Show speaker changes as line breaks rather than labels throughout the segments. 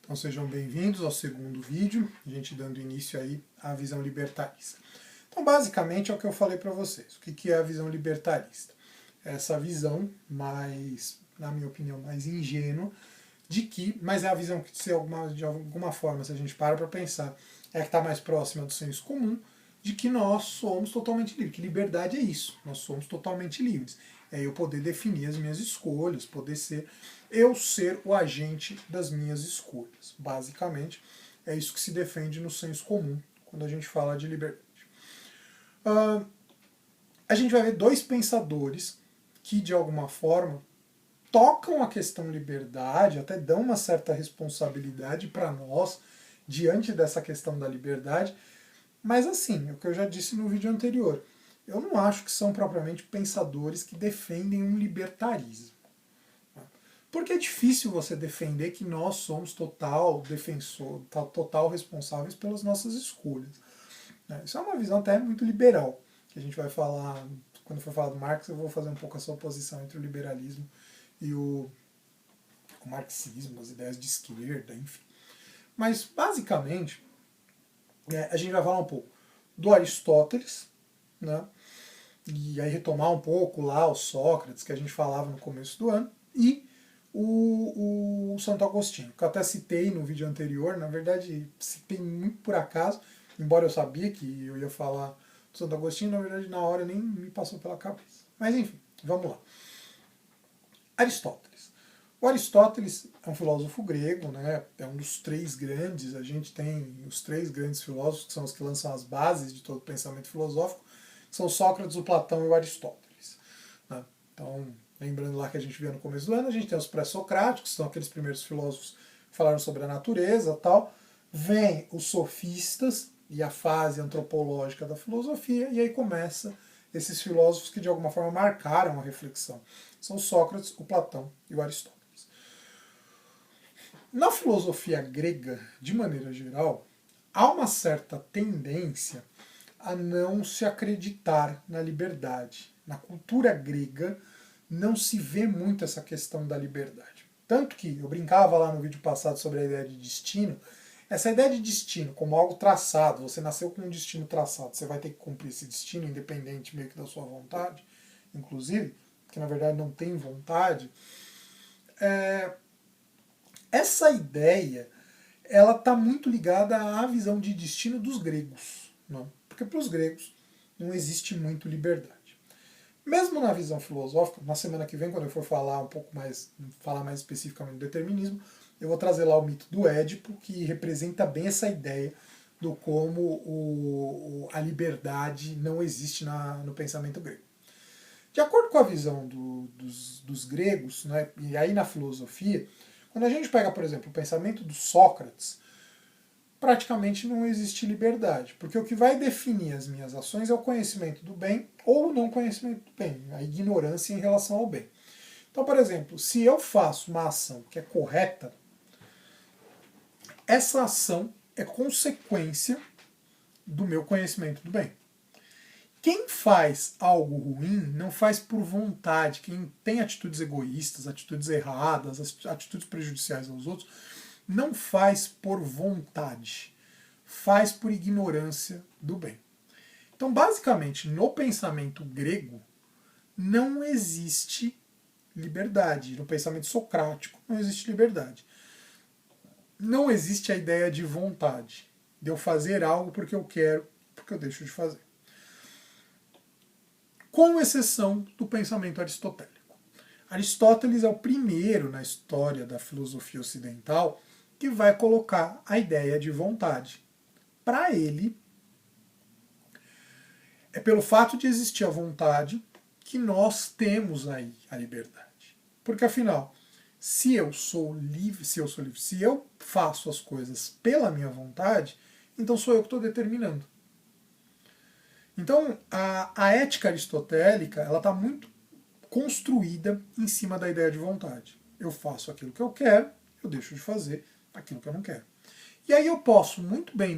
Então sejam bem-vindos ao segundo vídeo, a gente dando início aí à visão libertarista. Então basicamente é o que eu falei para vocês. O que é a visão libertarista? Essa visão mais, na minha opinião, mais ingênua de que, mas é a visão que de alguma forma, se a gente para pensar, é a que está mais próxima do senso comum, de que nós somos totalmente livres, que liberdade é isso, nós somos totalmente livres. É eu poder definir as minhas escolhas, poder ser o agente das minhas escolhas. Basicamente, é isso que se defende no senso comum, quando a gente fala de liberdade. A gente vai ver dois pensadores que, de alguma forma, tocam a questão liberdade, até dão uma certa responsabilidade para nós diante dessa questão da liberdade, mas assim, o que eu já disse no vídeo anterior, eu não acho que são propriamente pensadores que defendem um libertarismo. Porque é difícil você defender que nós somos total responsáveis pelas nossas escolhas. Isso é uma visão até muito liberal, que a gente vai falar, quando for falar do Marx, eu vou fazer um pouco essa oposição entre o liberalismo e o marxismo, as ideias de esquerda, enfim. Mas, basicamente, a gente vai falar um pouco do Aristóteles, né? E aí retomar um pouco lá o Sócrates, que a gente falava no começo do ano, e o Santo Agostinho, que eu até citei no vídeo anterior, na verdade citei muito por acaso, embora eu sabia que eu ia falar do Santo Agostinho, na verdade na hora nem me passou pela cabeça. Mas enfim, vamos lá. Aristóteles. O Aristóteles é um filósofo grego, né? É um dos três grandes, a gente tem os três grandes filósofos, que são os que lançam as bases de todo o pensamento filosófico, que são Sócrates, o Platão e o Aristóteles. Né? Então, lembrando lá que a gente via no começo do ano, a gente tem os pré-socráticos, que são aqueles primeiros filósofos que falaram sobre a natureza e tal. Vem os sofistas e a fase antropológica da filosofia, e aí começa esses filósofos que de alguma forma marcaram a reflexão. São Sócrates, o Platão e o Aristóteles. Na filosofia grega, de maneira geral, há uma certa tendência a não se acreditar na liberdade. Na cultura grega não se vê muito essa questão da liberdade. Tanto que eu brincava lá no vídeo passado sobre a ideia de destino. Essa ideia de destino como algo traçado, você nasceu com um destino traçado, você vai ter que cumprir esse destino independente meio que da sua vontade, inclusive, que na verdade não tem vontade. Essa ideia ela está muito ligada à visão de destino dos gregos. Não? Porque para os gregos não existe muito liberdade. Mesmo na visão filosófica, na semana que vem, quando eu for falar falar mais especificamente do determinismo, eu vou trazer lá o mito do Édipo, que representa bem essa ideia do como a liberdade não existe no pensamento grego. De acordo com a visão dos gregos, né, e aí na filosofia, quando a gente pega, por exemplo, o pensamento do Sócrates, praticamente não existe liberdade, porque o que vai definir as minhas ações é o conhecimento do bem ou o não conhecimento do bem, a ignorância em relação ao bem. Então, por exemplo, se eu faço uma ação que é correta, essa ação é consequência do meu conhecimento do bem. Quem faz algo ruim não faz por vontade. Quem tem atitudes egoístas, atitudes erradas, atitudes prejudiciais aos outros, não faz por vontade. Faz por ignorância do bem. Então, basicamente, no pensamento grego, não existe liberdade. No pensamento socrático, não existe liberdade. Não existe a ideia de vontade. De eu fazer algo porque eu quero, porque eu deixo de fazer. Com exceção do pensamento aristotélico. Aristóteles é o primeiro na história da filosofia ocidental que vai colocar a ideia de vontade. Para ele, é pelo fato de existir a vontade que nós temos aí a liberdade. Porque afinal, se eu faço as coisas pela minha vontade, então sou eu que estou determinando. Então, a ética aristotélica ela está muito construída em cima da ideia de vontade. Eu faço aquilo que eu quero, eu deixo de fazer aquilo que eu não quero. E aí eu posso muito bem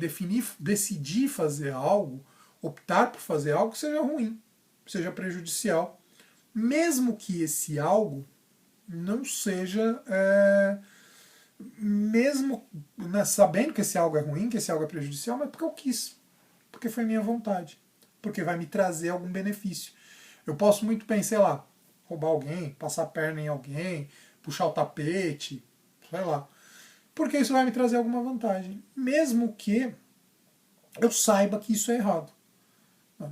decidir fazer algo, optar por fazer algo que seja ruim, seja prejudicial, mesmo que esse algo não seja, mesmo né, sabendo que esse algo é ruim, que esse algo é prejudicial, mas porque eu quis, porque foi minha vontade, porque vai me trazer algum benefício. Eu posso muito bem, sei lá, roubar alguém, passar a perna em alguém, puxar o tapete, sei lá, porque isso vai me trazer alguma vantagem, mesmo que eu saiba que isso é errado. Né?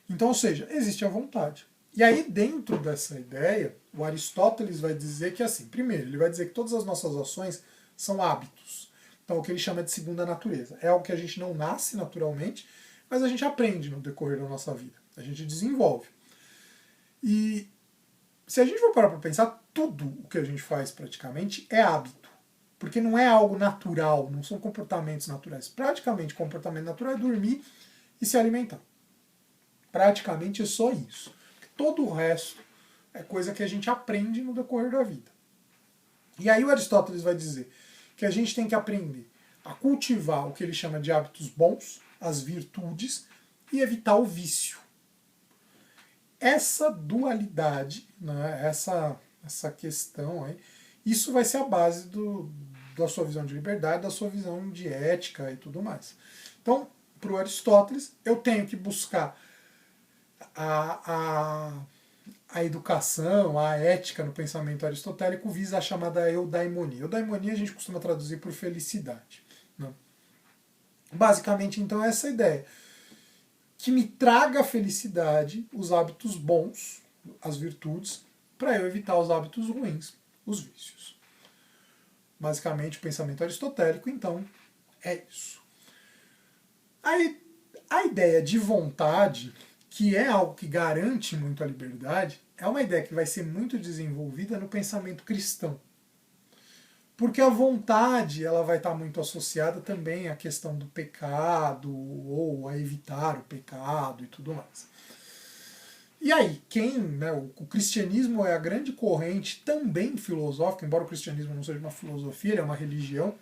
Então, ou seja, existe a vontade. E aí, dentro dessa ideia, o Aristóteles vai dizer que, assim, primeiro, ele vai dizer que todas as nossas ações são hábitos. Então, o que ele chama de segunda natureza. É algo que a gente não nasce naturalmente, mas a gente aprende no decorrer da nossa vida. A gente desenvolve. E se a gente for parar para pensar, tudo o que a gente faz praticamente é hábito. Porque não é algo natural, não são comportamentos naturais. Praticamente, comportamento natural é dormir e se alimentar. Praticamente é só isso. Todo o resto é coisa que a gente aprende no decorrer da vida. E aí o Aristóteles vai dizer que a gente tem que aprender a cultivar o que ele chama de hábitos bons, as virtudes, e evitar o vício. Essa dualidade, né, essa questão, aí, isso vai ser a base da sua visão de liberdade, da sua visão de ética e tudo mais. Então, para o Aristóteles, eu tenho que buscar a educação, a ética no pensamento aristotélico visa a chamada eudaimonia. Eudaimonia a gente costuma traduzir por felicidade. Né? Basicamente, então, é essa ideia. Que me traga a felicidade, os hábitos bons, as virtudes, para eu evitar os hábitos ruins, os vícios. Basicamente, o pensamento aristotélico, então, é isso. Aí, a ideia de vontade, que é algo que garante muito a liberdade, é uma ideia que vai ser muito desenvolvida no pensamento cristão. Porque a vontade ela vai estar muito associada também à questão do pecado, ou a evitar o pecado e tudo mais. E aí, o cristianismo é a grande corrente também filosófica, embora o cristianismo não seja uma filosofia, ele é uma religião,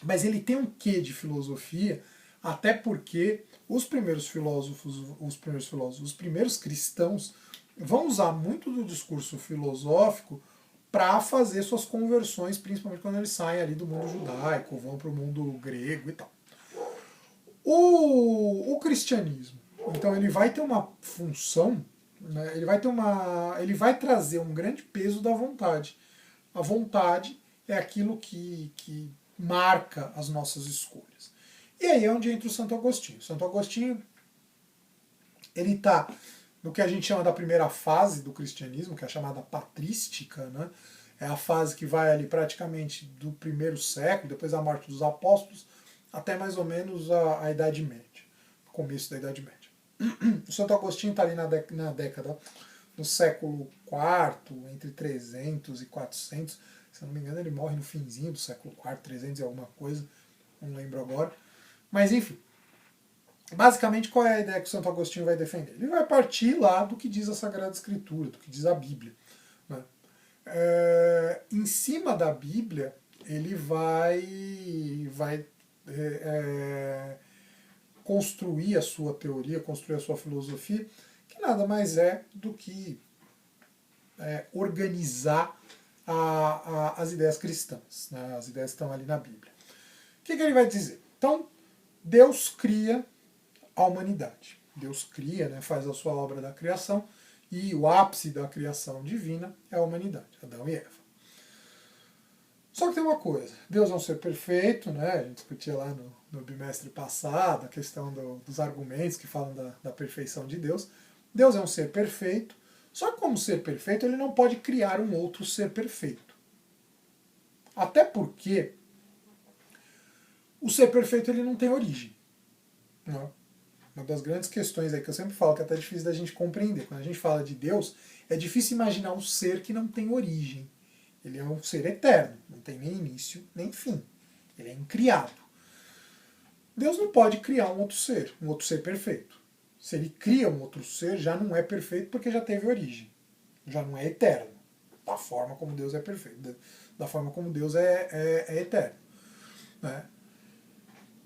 mas ele tem um quê de filosofia, até porque os primeiros cristãos vão usar muito do discurso filosófico para fazer suas conversões, principalmente quando eles saem ali do mundo judaico, vão para o mundo grego e tal. O cristianismo, então ele vai ter uma função, né, ele vai trazer um grande peso da vontade. A vontade é aquilo que marca as nossas escolhas. E aí é onde entra o Santo Agostinho. Santo Agostinho, ele está no que a gente chama da primeira fase do cristianismo, que é a chamada patrística, né? É a fase que vai ali praticamente do primeiro século, depois da morte dos apóstolos, até mais ou menos a Idade Média, o começo da Idade Média. O Santo Agostinho está ali na década, no século IV, entre 300 e 400, se eu não me engano ele morre no finzinho do século IV, 300 e alguma coisa, não lembro agora. Mas enfim, basicamente qual é a ideia que o Santo Agostinho vai defender? Ele vai partir lá do que diz a Sagrada Escritura, do que diz a Bíblia. Né? Em cima da Bíblia, ele vai construir a sua teoria, construir a sua filosofia, que nada mais é do que organizar as ideias cristãs. Né? As ideias estão ali na Bíblia. O que ele vai dizer? Então, Deus cria a humanidade. Deus cria, né, faz a sua obra da criação, e o ápice da criação divina é a humanidade, Adão e Eva. Só que tem uma coisa, Deus é um ser perfeito, né? A gente discutia lá no bimestre passado a questão dos argumentos que falam da perfeição de Deus. Deus é um ser perfeito, só que como ser perfeito ele não pode criar um outro ser perfeito. Até porque o ser perfeito ele não tem origem. Não. Uma das grandes questões aí que eu sempre falo, que é até difícil da gente compreender. Quando a gente fala de Deus, é difícil imaginar um ser que não tem origem. Ele é um ser eterno, não tem nem início nem fim. Ele é incriado. Deus não pode criar um outro ser perfeito. Se ele cria um outro ser, já não é perfeito porque já teve origem. Já não é eterno. Da forma como Deus é perfeito. Da forma como Deus é eterno. Né?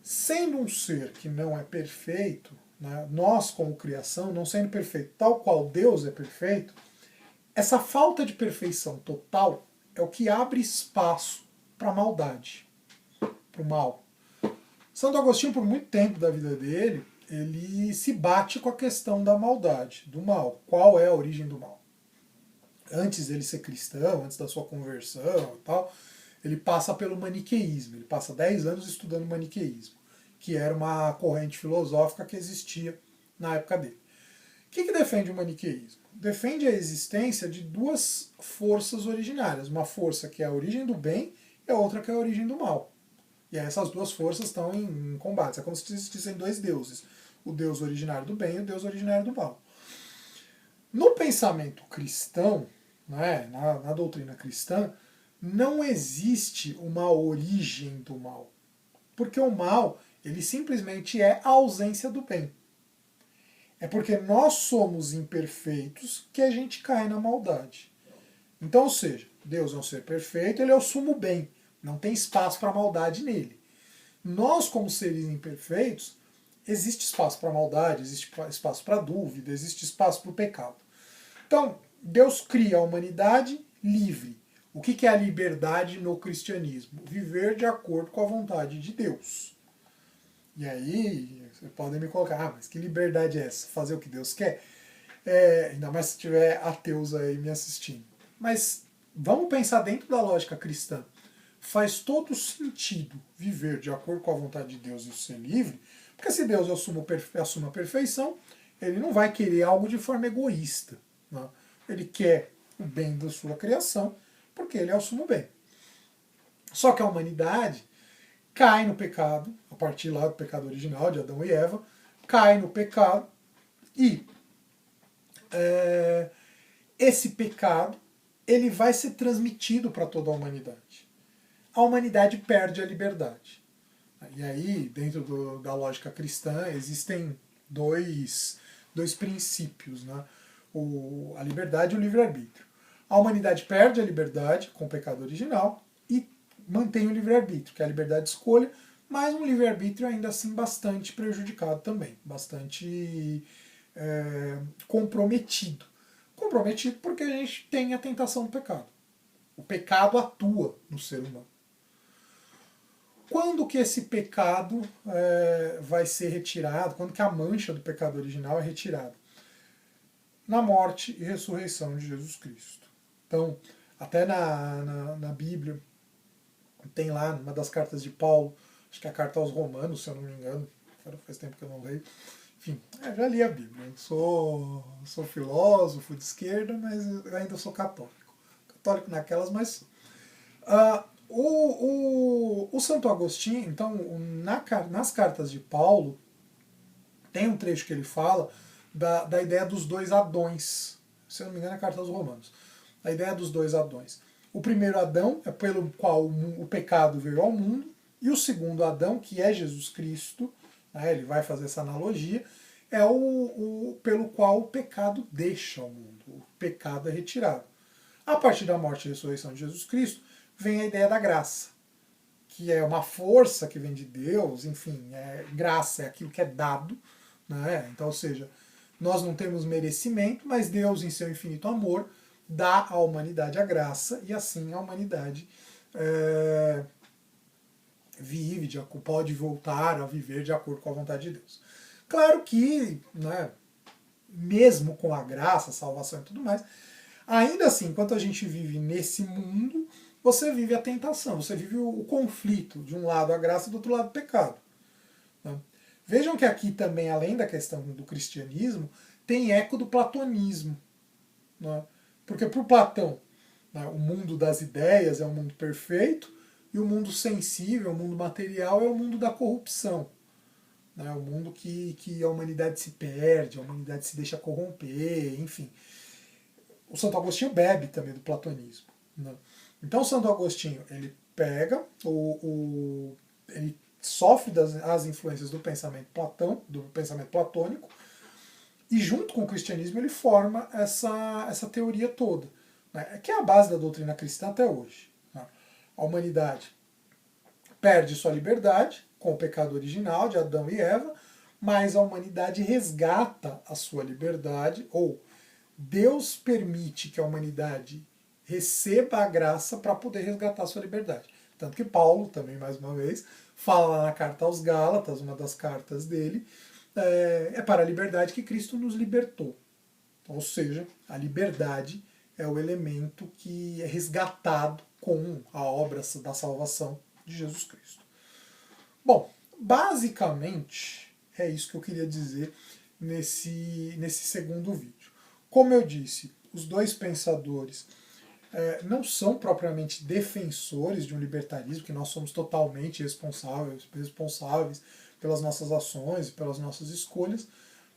Sendo um ser que não é perfeito, né, nós como criação, não sendo perfeito tal qual Deus é perfeito, essa falta de perfeição total é o que abre espaço para a maldade. para o mal. Santo Agostinho, por muito tempo da vida dele, ele se bate com a questão da maldade, do mal. Qual é a origem do mal? Antes dele ser cristão, antes da sua conversão e tal, ele passa pelo maniqueísmo. Ele passa 10 anos estudando maniqueísmo, que era uma corrente filosófica que existia na época dele. O que defende o maniqueísmo? Defende a existência de duas forças originárias. Uma força que é a origem do bem e a outra que é a origem do mal. E aí essas duas forças estão em combate. É como se existissem dois deuses. O deus originário do bem e o deus originário do mal. No pensamento cristão, né, na doutrina cristã, não existe uma origem do mal. Porque o mal, ele simplesmente é a ausência do bem. É porque nós somos imperfeitos que a gente cai na maldade. Então, ou seja, Deus é um ser perfeito, ele é o sumo bem. Não tem espaço para maldade nele. Nós, como seres imperfeitos, existe espaço para maldade, existe espaço para dúvida, existe espaço para o pecado. Então, Deus cria a humanidade livre. O que é a liberdade no cristianismo? Viver de acordo com a vontade de Deus. E aí, vocês podem me colocar, mas que liberdade é essa? Fazer o que Deus quer? Ainda mais se tiver ateus aí me assistindo. Mas vamos pensar dentro da lógica cristã. Faz todo sentido viver de acordo com a vontade de Deus e ser livre, porque se Deus assume a perfeição, ele não vai querer algo de forma egoísta. Né? Ele quer o bem da sua criação, porque ele é o sumo bem. Só que a humanidade cai no pecado, a partir lá do pecado original de Adão e Eva, cai no pecado e esse pecado ele vai ser transmitido para toda a humanidade. A humanidade perde a liberdade. E aí, dentro da lógica cristã, existem dois princípios, né? A liberdade e o livre-arbítrio. A humanidade perde a liberdade com o pecado original e mantém o livre-arbítrio, que é a liberdade de escolha, mas um livre-arbítrio ainda assim bastante prejudicado também, bastante comprometido. Comprometido porque a gente tem a tentação do pecado. O pecado atua no ser humano. Quando que esse pecado vai ser retirado? Quando que a mancha do pecado original é retirada? Na morte e ressurreição de Jesus Cristo. Então, até na Bíblia, tem lá, numa das cartas de Paulo, acho que é a carta aos Romanos, se eu não me engano, faz tempo que eu não leio. Enfim, já li a Bíblia. Eu sou filósofo de esquerda, mas eu ainda sou católico. Católico naquelas, mas sou. O Santo Agostinho, então, nas cartas de Paulo, tem um trecho que ele fala da ideia dos dois Adões. Se eu não me engano, é a carta aos Romanos. A ideia dos dois Adões. O primeiro Adão é pelo qual o pecado veio ao mundo, e o segundo Adão, que é Jesus Cristo, né, ele vai fazer essa analogia, é pelo qual o pecado deixa o mundo, o pecado é retirado. A partir da morte e ressurreição de Jesus Cristo, vem a ideia da graça, que é uma força que vem de Deus, enfim, graça é aquilo que é dado, né? Então, ou seja, nós não temos merecimento, mas Deus, em seu infinito amor, dá à humanidade a graça, e assim a humanidade pode voltar a viver de acordo com a vontade de Deus. Claro que, né, mesmo com a graça, a salvação e tudo mais, ainda assim, enquanto a gente vive nesse mundo, você vive a tentação, você vive o conflito, de um lado a graça e do outro lado o pecado. Né? Vejam que aqui também, além da questão do cristianismo, tem eco do platonismo. Né? Porque para o Platão, né, o mundo das ideias é um mundo perfeito, e o mundo sensível, o mundo material, é o mundo da corrupção. Né? O mundo que a humanidade se perde, a humanidade se deixa corromper, enfim. O Santo Agostinho bebe também do platonismo. Né? Então o Santo Agostinho, ele pega, ele sofre as influências do pensamento platônico, e junto com o cristianismo ele forma essa teoria toda, né, que é a base da doutrina cristã até hoje. Né? A humanidade perde sua liberdade com o pecado original de Adão e Eva, mas a humanidade resgata a sua liberdade, ou Deus permite que a humanidade receba a graça para poder resgatar a sua liberdade. Tanto que Paulo, também mais uma vez, fala lá na carta aos Gálatas, uma das cartas dele, é para a liberdade que Cristo nos libertou. Ou seja, a liberdade é o elemento que é resgatado com a obra da salvação de Jesus Cristo. Bom, basicamente é isso que eu queria dizer nesse segundo vídeo. Como eu disse, os dois pensadores não são propriamente defensores de um libertarismo, que nós somos totalmente responsáveis pelas nossas ações e pelas nossas escolhas,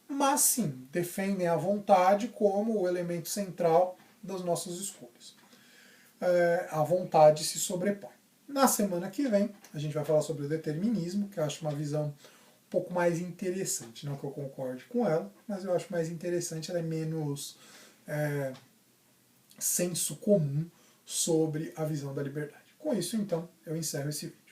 mas sim, defendem a vontade como o elemento central das nossas escolhas. A vontade se sobrepõe. Na semana que vem, a gente vai falar sobre o determinismo, que eu acho uma visão um pouco mais interessante. Não que eu concorde com ela, mas eu acho mais interessante, ela é menos senso comum sobre a visão da liberdade. Com isso, então, eu encerro esse vídeo.